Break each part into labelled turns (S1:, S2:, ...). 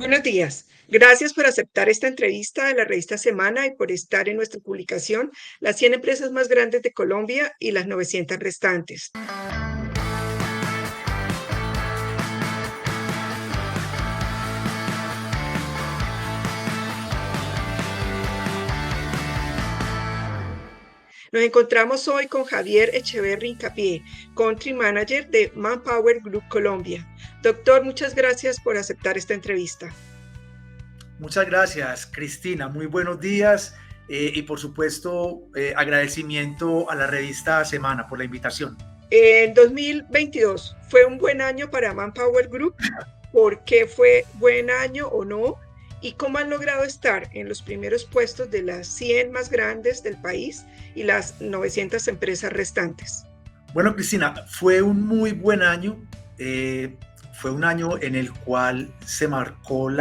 S1: Buenos días. Gracias por aceptar esta entrevista de la revista Semana y por estar en nuestra publicación Las 100 empresas más grandes de Colombia y las 900 restantes. Nos encontramos hoy con Javier Echeverri Hincapié, Country Manager de Manpower Group Colombia. Doctor, muchas gracias por aceptar esta entrevista.
S2: Muchas gracias, Cristina. Muy buenos días y por supuesto agradecimiento a la revista Semana por la invitación.
S1: En 2022 fue un buen año para Manpower Group. ¿Por qué fue buen año o no? ¿Y cómo han logrado estar en los primeros puestos de las 100 más grandes del país y las 900 empresas restantes?
S2: Bueno, Cristina, fue un muy buen año. Fue un año en el cual se marcó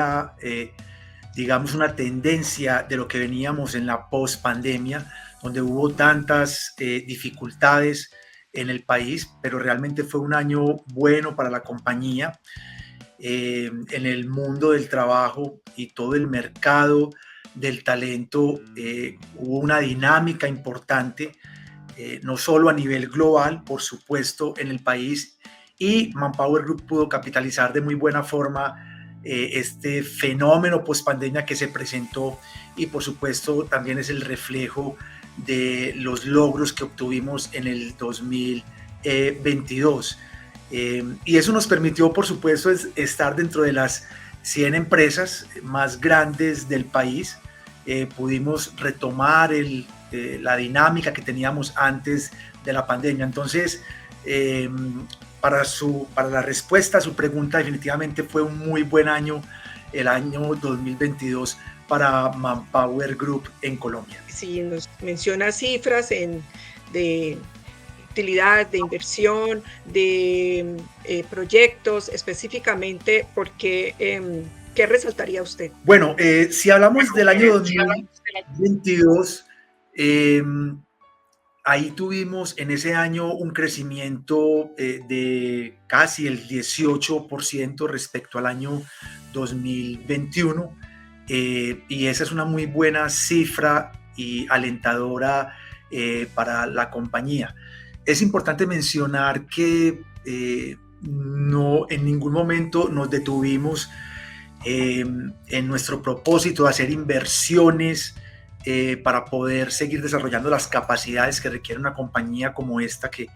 S2: digamos, una tendencia de lo que veníamos en la post-pandemia, donde hubo tantas dificultades en el país, pero realmente fue un año bueno para la compañía. En el mundo del trabajo y todo el mercado del talento hubo una dinámica importante, no solo a nivel global, por supuesto, en el país, y Manpower Group pudo capitalizar de muy buena forma este fenómeno post-pandemia que se presentó y por supuesto también es el reflejo de los logros que obtuvimos en el 2022. Y eso nos permitió, por supuesto, estar dentro de las 100 empresas más grandes del país. Pudimos retomar la dinámica que teníamos antes de la pandemia. Entonces, para la respuesta a su pregunta, definitivamente fue un muy buen año, el año 2022 para Manpower Group en Colombia.
S1: Si nos menciona cifras de utilidad, de inversión, de proyectos, específicamente, ¿qué resaltaría usted?
S2: Bueno, si hablamos del año 2022, ahí tuvimos en ese año un crecimiento de casi el 18% respecto al año 2021 y esa es una muy buena cifra y alentadora para la compañía. Es importante mencionar que no en ningún momento nos detuvimos en nuestro propósito de hacer inversiones para poder seguir desarrollando las capacidades que requiere una compañía como esta, que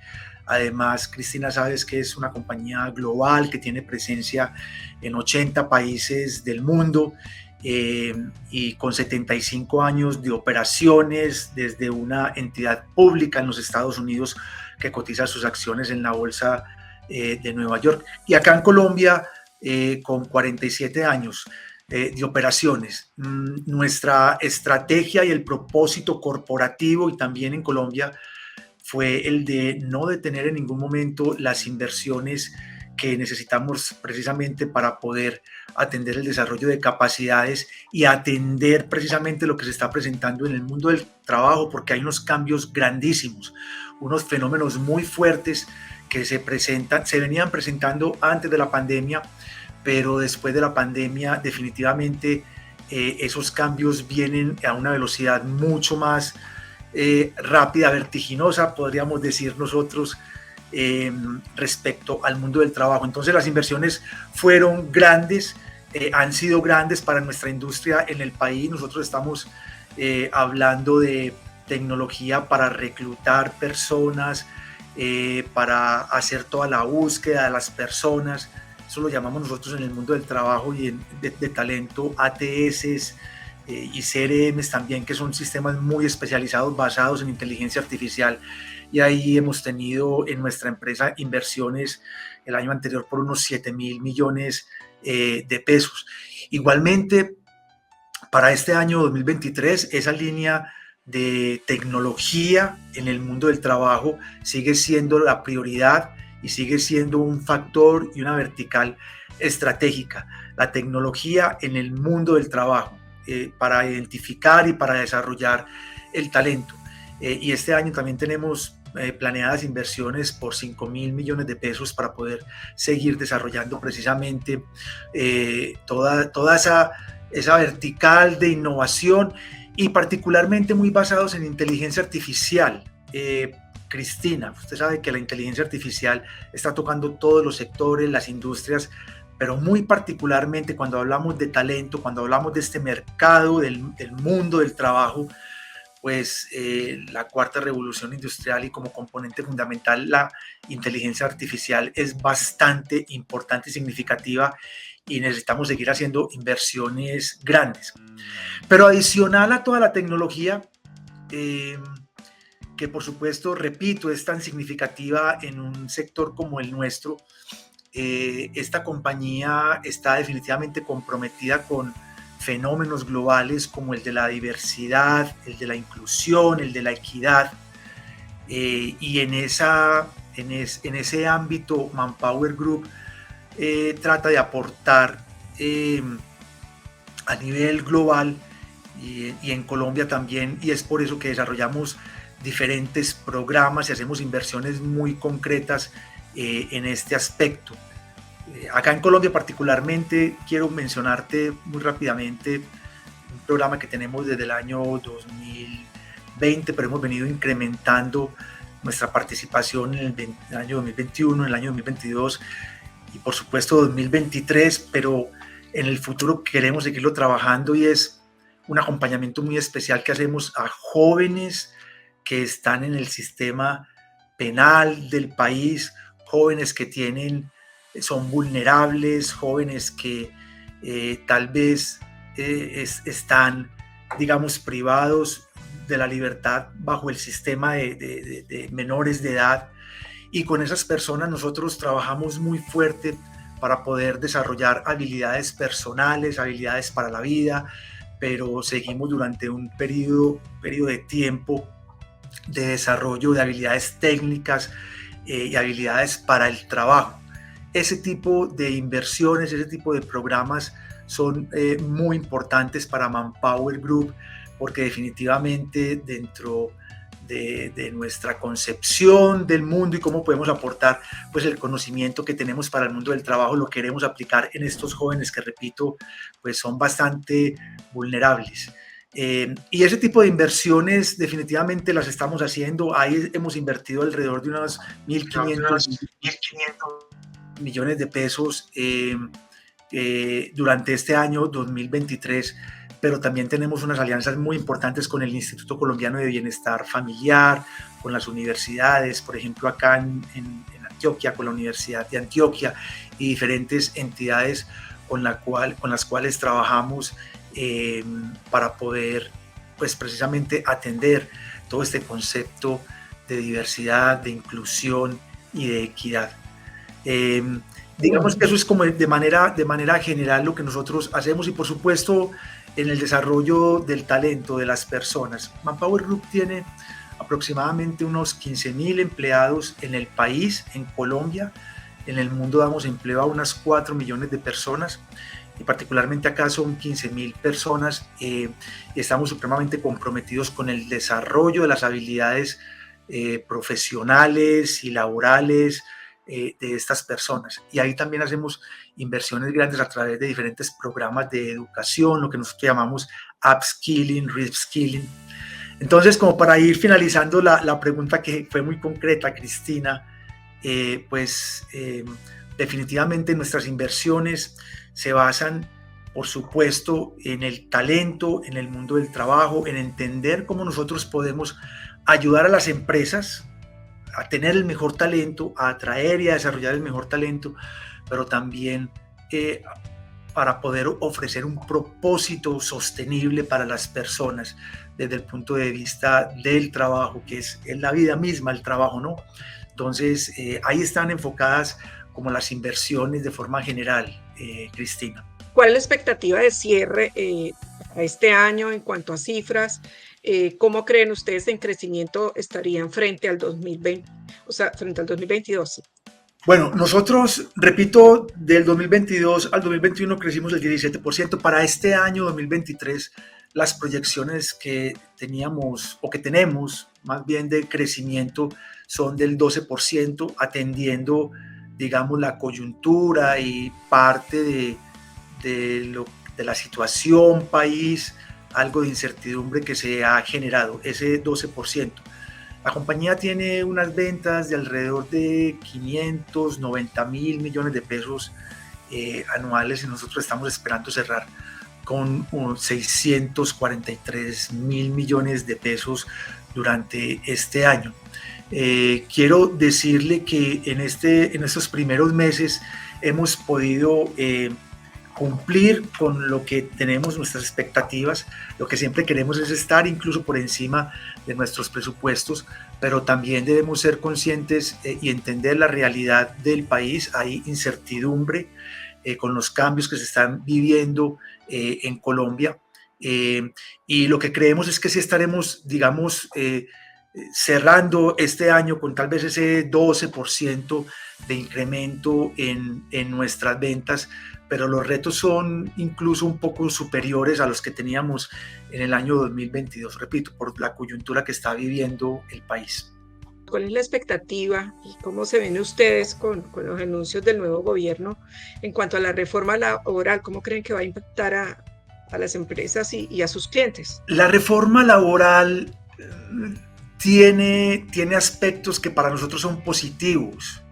S2: además, Cristina, sabes que es una compañía global que tiene presencia en 80 países del mundo y con 75 años de operaciones desde una entidad pública en los Estados Unidos que cotiza sus acciones en la bolsa de Nueva York. Y acá en Colombia, con 47 años de operaciones. Nuestra estrategia y el propósito corporativo y también en Colombia fue el de no detener en ningún momento las inversiones que necesitamos precisamente para poder atender el desarrollo de capacidades y atender precisamente lo que se está presentando en el mundo del trabajo, porque hay unos cambios grandísimos, unos fenómenos muy fuertes que se venían presentando antes de la pandemia, pero después de la pandemia definitivamente esos cambios vienen a una velocidad mucho más rápida, vertiginosa, podríamos decir nosotros, respecto al mundo del trabajo. Entonces las inversiones fueron grandes, han sido grandes para nuestra industria en el país. Nosotros estamos hablando de tecnología para reclutar personas, para hacer toda la búsqueda de las personas. Eso lo llamamos nosotros en el mundo del trabajo y de talento ATS y CRMs también, que son sistemas muy especializados basados en inteligencia artificial. Y ahí hemos tenido en nuestra empresa inversiones el año anterior por unos 7.000 millones de pesos. Igualmente, para este año 2023, esa línea de tecnología en el mundo del trabajo sigue siendo la prioridad y sigue siendo un factor y una vertical estratégica. La tecnología en el mundo del trabajo para identificar y para desarrollar el talento. Y este año también tenemos planeadas inversiones por 5.000 millones de pesos para poder seguir desarrollando precisamente toda esa vertical de innovación y particularmente muy basados en inteligencia artificial. Cristina, usted sabe que la inteligencia artificial está tocando todos los sectores, las industrias, pero muy particularmente cuando hablamos de talento, cuando hablamos de este mercado, del mundo del trabajo, pues la cuarta revolución industrial y como componente fundamental la inteligencia artificial es bastante importante y significativa y necesitamos seguir haciendo inversiones grandes. Pero adicional a toda la tecnología, que por supuesto, repito, es tan significativa en un sector como el nuestro, esta compañía está definitivamente comprometida con fenómenos globales como el de la diversidad, el de la inclusión, el de la equidad, y en ese ámbito Manpower Group trata de aportar a nivel global y en Colombia también, y es por eso que desarrollamos diferentes programas y hacemos inversiones muy concretas en este aspecto. Acá en Colombia particularmente quiero mencionarte muy rápidamente un programa que tenemos desde el año 2020, pero hemos venido incrementando nuestra participación en el año 2021, en el año 2022 y por supuesto 2023, pero en el futuro queremos seguirlo trabajando y es un acompañamiento muy especial que hacemos a jóvenes que están en el sistema penal del país, jóvenes que son vulnerables, jóvenes que tal vez están, digamos, privados de la libertad bajo el sistema de menores de edad. Y con esas personas nosotros trabajamos muy fuerte para poder desarrollar habilidades personales, habilidades para la vida, pero seguimos durante un periodo de tiempo de desarrollo de habilidades técnicas y habilidades para el trabajo. Ese tipo de inversiones, ese tipo de programas son muy importantes para Manpower Group porque definitivamente dentro de nuestra concepción del mundo y cómo podemos aportar pues el conocimiento que tenemos para el mundo del trabajo lo queremos aplicar en estos jóvenes que, repito, pues son bastante vulnerables. Y ese tipo de inversiones definitivamente las estamos haciendo. Ahí hemos invertido alrededor de unos 1.500 millones de pesos durante este año 2023, pero también tenemos unas alianzas muy importantes con el Instituto Colombiano de Bienestar Familiar, con las universidades, por ejemplo acá en Antioquia, con la Universidad de Antioquia y diferentes entidades con las cuales trabajamos para poder pues precisamente atender todo este concepto de diversidad, de inclusión y de equidad. Digamos que eso es como de manera general lo que nosotros hacemos y por supuesto en el desarrollo del talento de las personas. Manpower Group tiene aproximadamente unos 15.000 empleados en el país, en Colombia. En el mundo damos empleo a unas 4 millones de personas y particularmente acá son 15.000 personas y estamos supremamente comprometidos con el desarrollo de las habilidades profesionales y laborales de estas personas. Y ahí también hacemos inversiones grandes a través de diferentes programas de educación, lo que nosotros llamamos upskilling, reskilling. Entonces, como para ir finalizando la pregunta que fue muy concreta, Cristina, definitivamente nuestras inversiones se basan, por supuesto, en el talento, en el mundo del trabajo, en entender cómo nosotros podemos ayudar a las empresas a tener el mejor talento, a atraer y a desarrollar el mejor talento, pero también para poder ofrecer un propósito sostenible para las personas desde el punto de vista del trabajo, que es la vida misma, el trabajo, ¿no? Entonces, ahí están enfocadas como las inversiones de forma general, Cristina.
S1: ¿Cuál es la expectativa de cierre a este año en cuanto a cifras? ¿Cómo creen ustedes en crecimiento estarían frente al 2020, o sea, frente al 2022?
S2: Bueno, nosotros, repito, del 2022 al 2021 crecimos el 17%. Para este año 2023 las proyecciones que teníamos o que tenemos más bien de crecimiento son del 12%, atendiendo, digamos, la coyuntura y parte de la situación país, algo de incertidumbre que se ha generado, ese 12%. La compañía tiene unas ventas de alrededor de 590 mil millones de pesos anuales y nosotros estamos esperando cerrar con 643 mil millones de pesos durante este año. Quiero decirle que en estos primeros meses hemos podido cumplir con lo que tenemos, nuestras expectativas. Lo que siempre queremos es estar incluso por encima de nuestros presupuestos, pero también debemos ser conscientes y entender la realidad del país. Hay incertidumbre con los cambios que se están viviendo en Colombia, y lo que creemos es que sí estaremos, digamos, cerrando este año con tal vez ese 12% de incremento en nuestras ventas, pero los retos son incluso un poco superiores a los que teníamos en el año 2022, repito, por la coyuntura que está viviendo el país.
S1: ¿Cuál es la expectativa y cómo se ven ustedes con los anuncios del nuevo gobierno en cuanto a la reforma laboral? ¿Cómo creen que va a impactar a las empresas y a sus clientes?
S2: La reforma laboral tiene aspectos que para nosotros son positivos.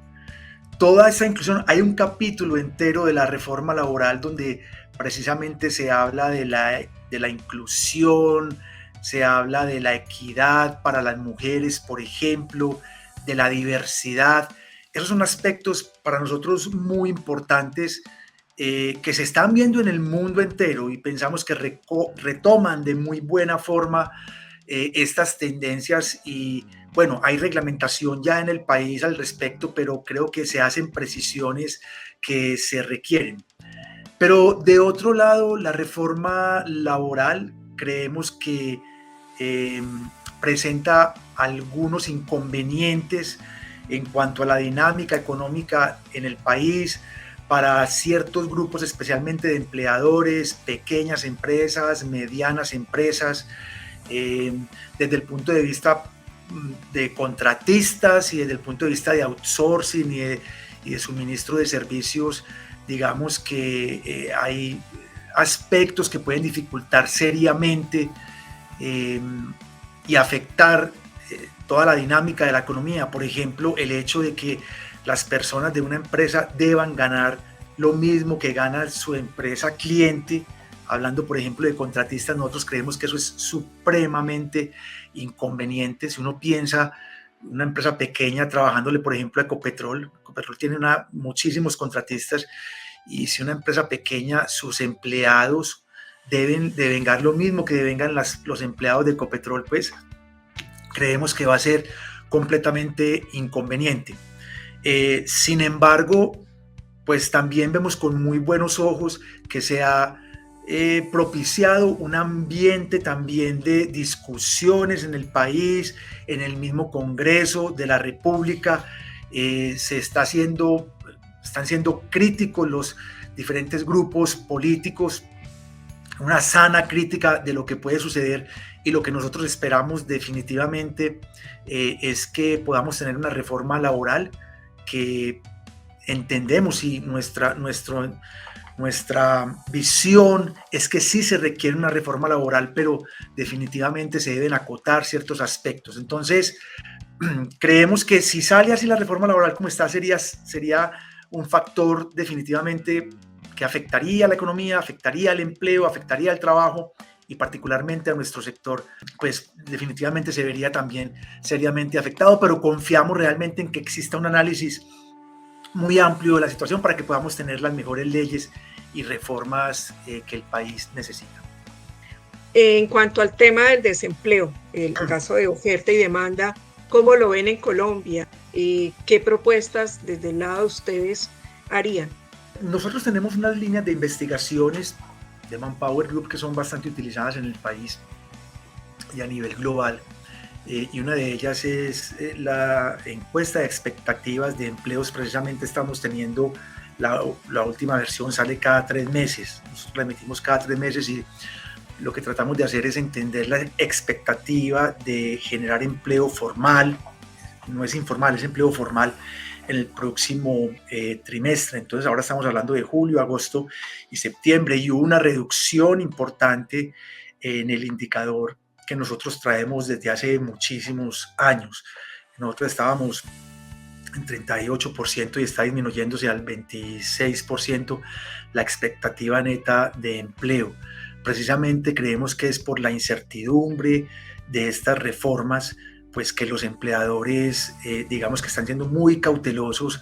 S2: Toda esa inclusión, hay un capítulo entero de la reforma laboral donde precisamente se habla de la inclusión, se habla de la equidad para las mujeres, por ejemplo, de la diversidad. Esos son aspectos para nosotros muy importantes que se están viendo en el mundo entero y pensamos que retoman de muy buena forma estas tendencias y bueno, hay reglamentación ya en el país al respecto, pero creo que se hacen precisiones que se requieren. Pero de otro lado, la reforma laboral creemos que presenta algunos inconvenientes en cuanto a la dinámica económica en el país para ciertos grupos, especialmente de empleadores, pequeñas empresas, medianas empresas, desde el punto de vista de contratistas y desde el punto de vista de outsourcing y de suministro de servicios, digamos que hay aspectos que pueden dificultar seriamente y afectar toda la dinámica de la economía. Por ejemplo, el hecho de que las personas de una empresa deban ganar lo mismo que gana su empresa cliente. Hablando, por ejemplo, de contratistas, nosotros creemos que eso es supremamente inconveniente. Si uno piensa una empresa pequeña trabajándole, por ejemplo, a Ecopetrol tiene muchísimos contratistas, y si una empresa pequeña, sus empleados deben devengar lo mismo que devengan los empleados de Ecopetrol, pues creemos que va a ser completamente inconveniente. Sin embargo, pues también vemos con muy buenos ojos que se ha propiciado un ambiente también de discusiones en el país, en el mismo Congreso de la República. Están siendo críticos los diferentes grupos políticos, una sana crítica de lo que puede suceder, y lo que nosotros esperamos definitivamente es que podamos tener una reforma laboral que entendemos, y nuestra visión es que sí se requiere una reforma laboral, pero definitivamente se deben acotar ciertos aspectos. Entonces, creemos que si sale así la reforma laboral como está, sería un factor definitivamente que afectaría a la economía, afectaría al empleo, afectaría al trabajo, y particularmente a nuestro sector, pues definitivamente se vería también seriamente afectado, pero confiamos realmente en que exista un análisis muy amplio de la situación para que podamos tener las mejores leyes y reformas que el país necesita.
S1: En cuanto al tema del desempleo, el caso de oferta y demanda, ¿cómo lo ven en Colombia? ¿Qué propuestas desde el lado de ustedes harían?
S2: Nosotros tenemos unas líneas de investigaciones de Manpower Group que son bastante utilizadas en el país y a nivel global. Y una de ellas es la encuesta de expectativas de empleos. Precisamente estamos teniendo la última versión, sale cada 3 meses. Nosotros la emitimos cada 3 meses y lo que tratamos de hacer es entender la expectativa de generar empleo formal, no es informal, es empleo formal en el próximo trimestre. Entonces ahora estamos hablando de julio, agosto y septiembre, y hubo una reducción importante en el indicador que nosotros traemos desde hace muchísimos años. Nosotros estábamos en 38% y está disminuyéndose al 26% la expectativa neta de empleo. Precisamente creemos que es por la incertidumbre de estas reformas, pues que los empleadores, digamos que están siendo muy cautelosos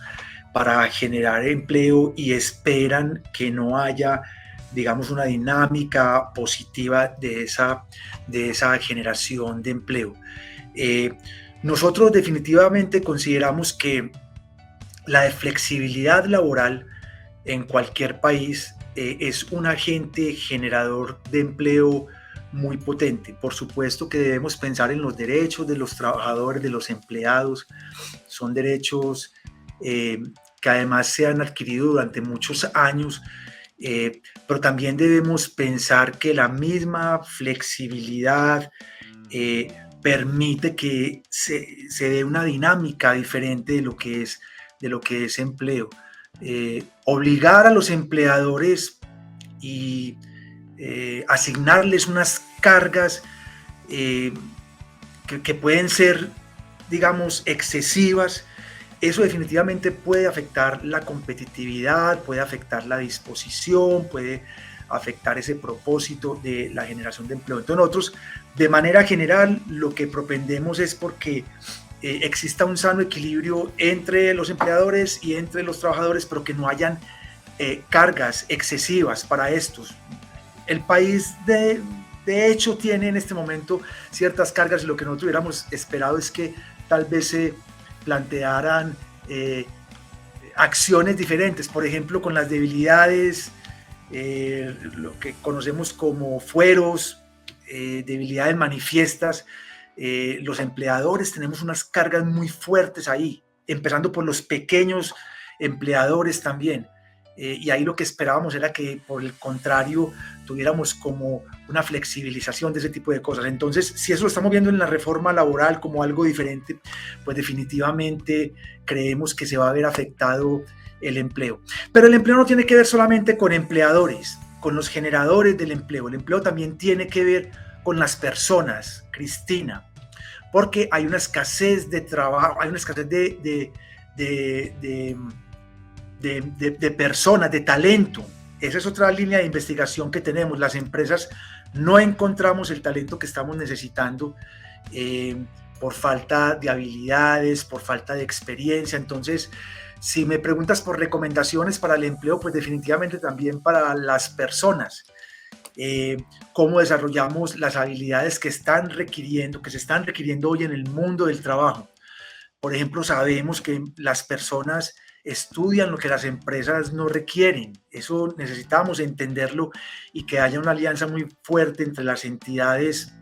S2: para generar empleo y esperan que no haya, digamos, una dinámica positiva de esa generación de empleo. Nosotros definitivamente consideramos que la flexibilidad laboral en cualquier país es un agente generador de empleo muy potente. Por supuesto que debemos pensar en los derechos de los trabajadores, de los empleados. Son derechos que además se han adquirido durante muchos años, pero también debemos pensar que la misma flexibilidad permite que se dé una dinámica diferente de lo que es empleo. Obligar a los empleadores y asignarles unas cargas que pueden ser, digamos, excesivas, eso definitivamente puede afectar la competitividad, puede afectar la disposición, puede afectar ese propósito de la generación de empleo. Entonces nosotros, de manera general, lo que propendemos es porque exista un sano equilibrio entre los empleadores y entre los trabajadores, pero que no hayan cargas excesivas para estos. El país de hecho tiene en este momento ciertas cargas, y lo que nosotros hubiéramos esperado es que tal vez se plantearan acciones diferentes, por ejemplo, con las debilidades, lo que conocemos como fueros, debilidades manifiestas. Los empleadores tenemos unas cargas muy fuertes ahí, empezando por los pequeños empleadores también. Y ahí lo que esperábamos era que, por el contrario, tuviéramos como una flexibilización de ese tipo de cosas. Entonces, si eso lo estamos viendo en la reforma laboral como algo diferente, pues definitivamente creemos que se va a ver afectado el empleo. Pero el empleo no tiene que ver solamente con empleadores, con los generadores del empleo. El empleo también tiene que ver con las personas, Cristina, porque hay una escasez de trabajo, hay una escasez de personas, de talento. Esa es otra línea de investigación que tenemos. Las empresas no encontramos el talento que estamos necesitando por falta de habilidades, por falta de experiencia. Entonces, si me preguntas por recomendaciones para el empleo, pues definitivamente también para las personas. Cómo desarrollamos las habilidades que se están requiriendo hoy en el mundo del trabajo. Por ejemplo, sabemos que las personas estudian lo que las empresas no requieren. Eso necesitamos entenderlo, y que haya una alianza muy fuerte entre las entidades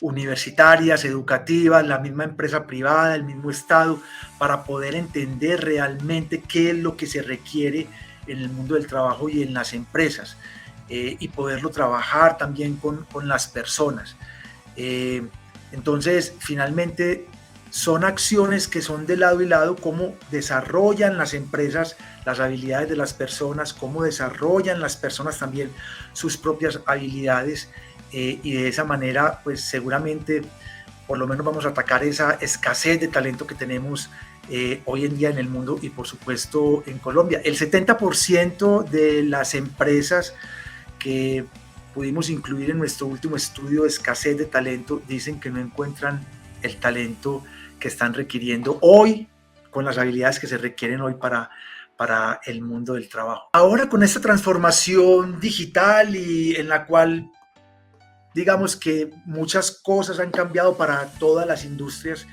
S2: universitarias, educativas, la misma empresa privada, el mismo Estado, para poder entender realmente qué es lo que se requiere en el mundo del trabajo y en las empresas, y poderlo trabajar también con las personas. Entonces, finalmente, son acciones que son de lado y lado, cómo desarrollan las empresas las habilidades de las personas, cómo desarrollan las personas también sus propias habilidades, y de esa manera, pues seguramente, por lo menos vamos a atacar esa escasez de talento que tenemos hoy en día en el mundo y por supuesto en Colombia. El 70% de las empresas que pudimos incluir en nuestro último estudio de escasez de talento dicen que no encuentran el talento que están requiriendo hoy, con las habilidades que se requieren hoy para el mundo del trabajo. Ahora, con esta transformación digital, y en la cual digamos que muchas cosas han cambiado para todas las industrias,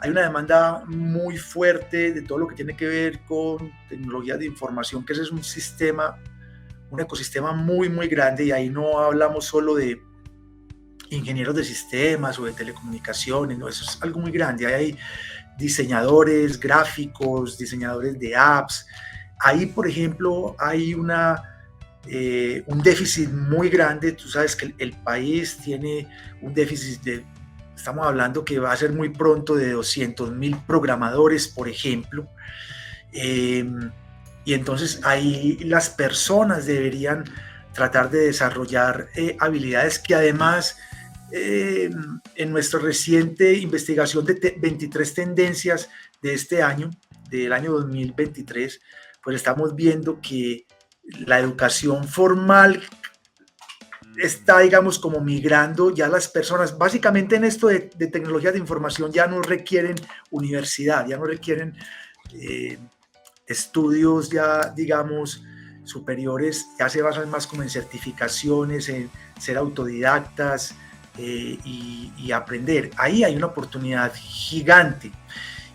S2: hay una demanda muy fuerte de todo lo que tiene que ver con tecnologías de información, que ese es un ecosistema muy, muy grande, y ahí no hablamos solo de ingenieros de sistemas o de telecomunicaciones, no, eso es algo muy grande. Hay diseñadores gráficos, diseñadores de apps. Ahí, por ejemplo, hay una un déficit muy grande. Tú sabes que el país tiene un déficit estamos hablando que va a ser muy pronto de 200,000 programadores, por ejemplo. Y entonces ahí las personas deberían tratar de desarrollar habilidades que además en nuestra reciente investigación de 23 tendencias de este año, del año 2023, pues estamos viendo que la educación formal está, digamos, como migrando. Ya las personas, básicamente en esto de tecnologías de información, ya no requieren universidad, ya no requieren estudios ya, digamos, superiores, ya se basan más como en certificaciones, en ser autodidactas y aprender. Ahí hay una oportunidad gigante.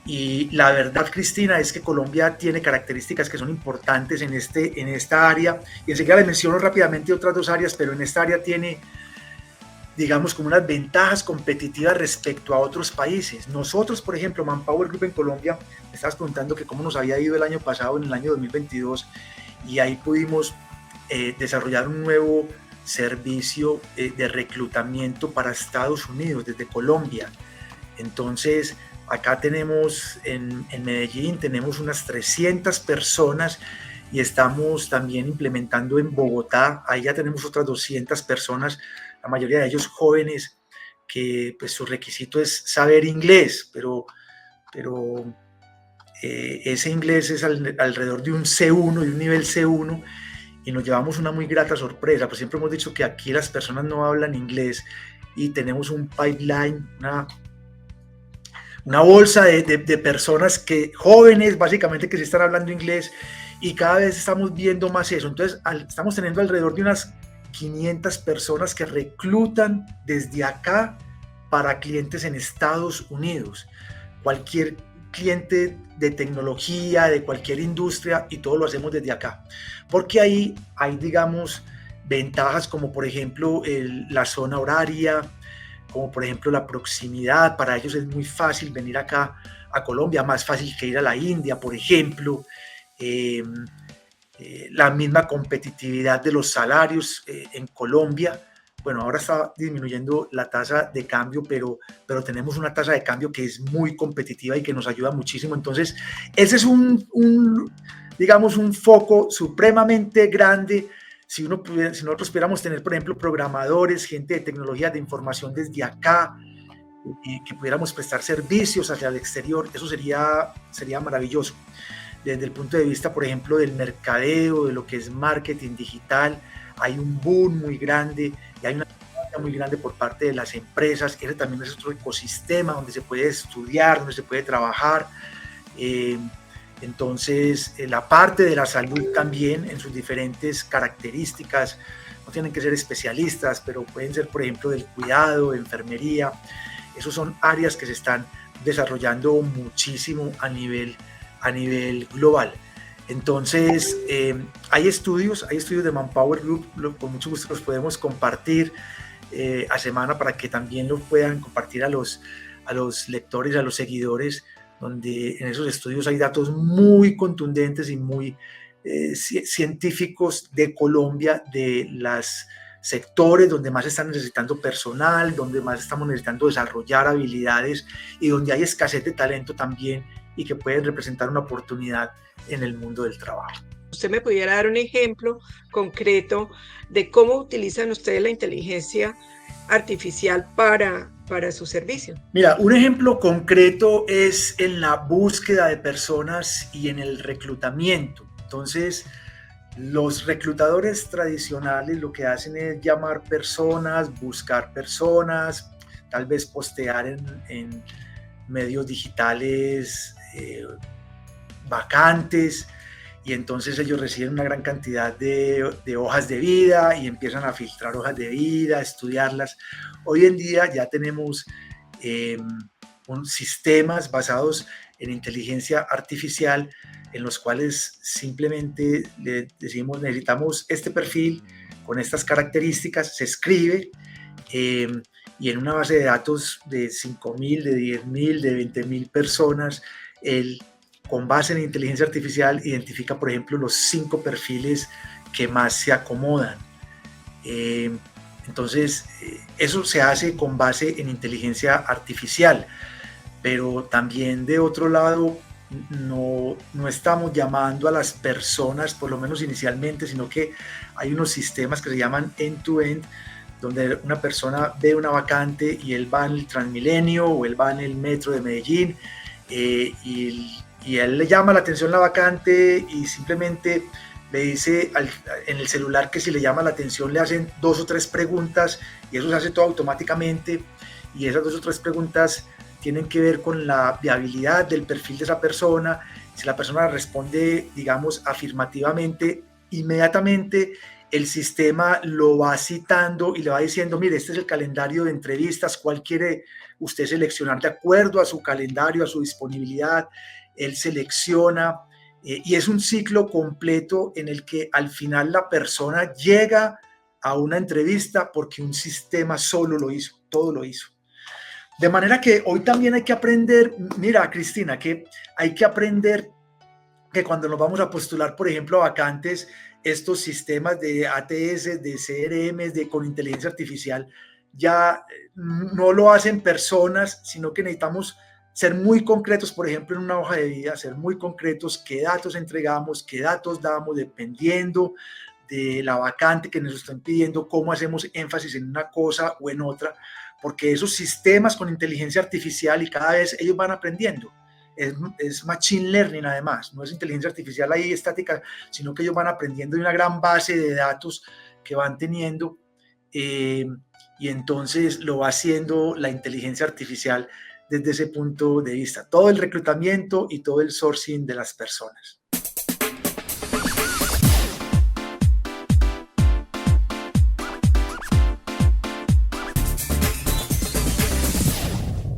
S2: Y la verdad, Cristina, es que Colombia tiene características que son importantes en esta área. Y enseguida les menciono rápidamente otras dos áreas, pero en esta área tiene, digamos, como unas ventajas competitivas respecto a otros países. Nosotros, por ejemplo, Manpower Group en Colombia, me estabas preguntando que cómo nos había ido el año pasado, en el año 2022, y ahí pudimos desarrollar un nuevo servicio de reclutamiento para Estados Unidos desde Colombia. Entonces, acá tenemos en Medellín, tenemos unas 300 personas y estamos también implementando en Bogotá, ahí ya tenemos otras 200 personas, la mayoría de ellos jóvenes, que pues su requisito es saber inglés, pero ese inglés es alrededor de un C1 y un nivel C1, y nos llevamos una muy grata sorpresa. Pues siempre hemos dicho que aquí las personas no hablan inglés y tenemos un pipeline, una bolsa de personas jóvenes básicamente que se están hablando inglés, y cada vez estamos viendo más eso. Entonces estamos teniendo alrededor de unas 500 personas que reclutan desde acá para clientes en Estados Unidos. Cualquier cliente de tecnología, de cualquier industria, y todo lo hacemos desde acá. Porque ahí hay, digamos, ventajas como por ejemplo la zona horaria, como por ejemplo la proximidad. Para ellos es muy fácil venir acá a Colombia, más fácil que ir a la India, por ejemplo. La misma competitividad de los salarios en Colombia. Bueno, ahora está disminuyendo la tasa de cambio, pero tenemos una tasa de cambio que es muy competitiva y que nos ayuda muchísimo. Entonces, ese es digamos, un foco supremamente grande. Si nosotros pudiéramos tener, por ejemplo, programadores, gente de tecnología de información desde acá, que pudiéramos prestar servicios hacia el exterior, eso sería maravilloso. Desde el punto de vista, por ejemplo, del mercadeo, de lo que es marketing digital, hay un boom muy grande y hay una demanda muy grande por parte de las empresas. Ese también es otro ecosistema donde se puede estudiar, donde se puede trabajar. Entonces, la parte de la salud también en sus diferentes características, no tienen que ser especialistas, pero pueden ser, por ejemplo, del cuidado, de enfermería. Esos son áreas que se están desarrollando muchísimo a nivel global. Entonces, hay estudios de Manpower Group, con mucho gusto los podemos compartir a semana para que también lo puedan compartir a los lectores, a los seguidores, donde en esos estudios hay datos muy contundentes y muy científicos de Colombia, de los sectores donde más están necesitando personal, donde más estamos necesitando desarrollar habilidades y donde hay escasez de talento también, y que pueden representar una oportunidad en el mundo del trabajo.
S1: ¿Usted me pudiera dar un ejemplo concreto de cómo utilizan ustedes la inteligencia artificial para su servicio?
S2: Mira, un ejemplo concreto es en la búsqueda de personas y en el reclutamiento. Entonces, los reclutadores tradicionales lo que hacen es llamar personas, buscar personas, tal vez postear en medios digitales vacantes, y entonces ellos reciben una gran cantidad de hojas de vida y empiezan a filtrar hojas de vida, a estudiarlas. Hoy en día ya tenemos sistemas basados en inteligencia artificial, en los cuales simplemente le decimos: necesitamos este perfil con estas características, se escribe, y en una base de datos de 5,000, de 10,000, de 20,000 personas, con base en inteligencia artificial identifica, por ejemplo, los 5 perfiles que más se acomodan. Entonces, eso se hace con base en inteligencia artificial, pero también de otro lado, no estamos llamando a las personas, por lo menos inicialmente, sino que hay unos sistemas que se llaman end-to-end, donde una persona ve una vacante y él va en el Transmilenio o él va en el metro de Medellín, y él le llama la atención la vacante y simplemente le dice en el celular que si le llama la atención le hacen 2 o 3 preguntas y eso se hace todo automáticamente, y esas 2 o 3 preguntas tienen que ver con la viabilidad del perfil de esa persona. Si la persona responde, digamos, afirmativamente, inmediatamente el sistema lo va citando y le va diciendo, mire, este es el calendario de entrevistas, ¿cuál quiere usted seleccionar de acuerdo a su calendario, a su disponibilidad? Él selecciona, y es un ciclo completo en el que al final la persona llega a una entrevista porque un sistema solo lo hizo, todo lo hizo. De manera que hoy también hay que aprender, mira, Cristina, que hay que aprender que cuando nos vamos a postular, por ejemplo, a vacantes, estos sistemas de ATS, de CRM, con inteligencia artificial, ya no lo hacen personas, sino que necesitamos ser muy concretos, por ejemplo, en una hoja de vida, ser muy concretos, qué datos entregamos, qué datos damos, dependiendo de la vacante que nos están pidiendo, cómo hacemos énfasis en una cosa o en otra, porque esos sistemas con inteligencia artificial y cada vez ellos van aprendiendo. Es machine learning además, no es inteligencia artificial ahí estática, sino que ellos van aprendiendo de una gran base de datos que van teniendo, y entonces lo va haciendo la inteligencia artificial desde ese punto de vista, todo el reclutamiento y todo el sourcing de las personas.